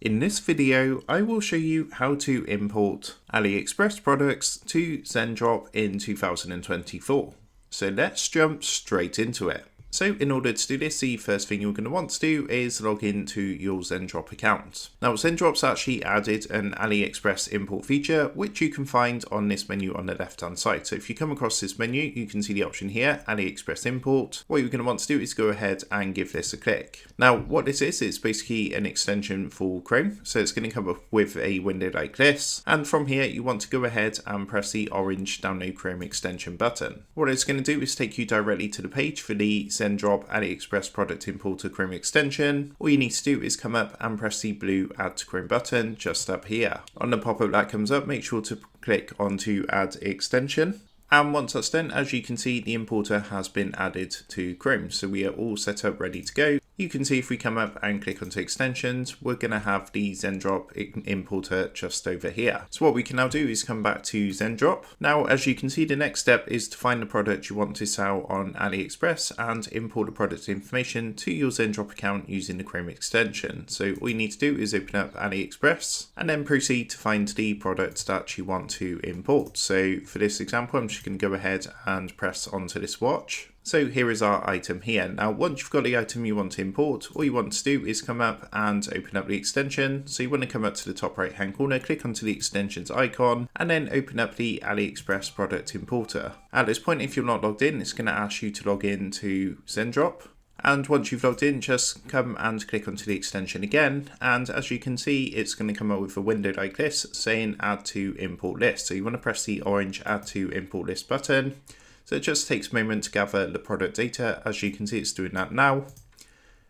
In this video, I will show you how to import AliExpress products to Zendop in 2024. So let's jump straight into it. So in order to do this, the first thing you're going to want to do is log into your Zendop account. Now Zendop's actually added an AliExpress import feature, which you can find on this menu on the left hand side. So if you come across this menu, you can see the option here, AliExpress import. What you're going to want to do is go ahead and give this a click. Now what this is, it's basically an extension for Chrome. So it's going to come up with a window like this. And from here, you want to go ahead and press the orange download Chrome extension button. What it's going to do is take you directly to the page for the Zendop AliExpress product importer Chrome extension. All you need to do is come up and press the blue add to Chrome button just up here. On the pop-up that comes up, make sure to click onto add extension. And once that's done, as you can see, the importer has been added to Chrome. So we are all set up, ready to go. You can see if we come up and click onto extensions, we're going to have the Zendop importer just over here. So what we can now do is come back to Zendop. Now, as you can see, the next step is to find the product you want to sell on AliExpress and import the product information to your Zendop account using the Chrome extension. So all you need to do is open up AliExpress and then proceed to find the product that you want to import. So for this example, I'm just going to go ahead and press onto this watch. So here is our item here. Now, once you've got the item you want to import, all you want to do is come up and open up the extension. So you want to come up to the top right hand corner, click onto the extensions icon, and then open up the AliExpress product importer. At this point, if you're not logged in, it's going to ask you to log in to Zendop. And once you've logged in, just come and click onto the extension again. And as you can see, it's going to come up with a window like this saying add to import list. So you want to press the orange add to import list button. So it just takes a moment to gather the product data. As you can see, it's doing that now.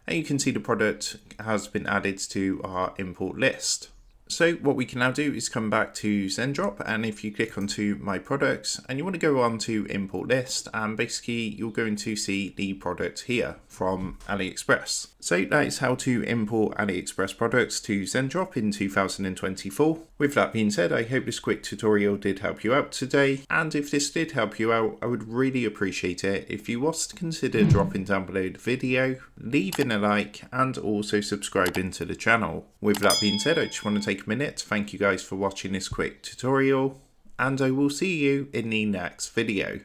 And you can see the product has been added to our import list. So what we can now do is come back to Zendop, and if you click onto my products and you want to go on to import list, and basically you're going to see the product here from AliExpress. So that is how to import AliExpress products to Zendop in 2024. With that being said, I hope this quick tutorial did help you out today, and if this did help you out, I would really appreciate it if you was to consider dropping down below the video, leaving a like, and also subscribing to the channel. With that being said, I just want to take a minute to thank you guys for watching this quick tutorial, and I will see you in the next video.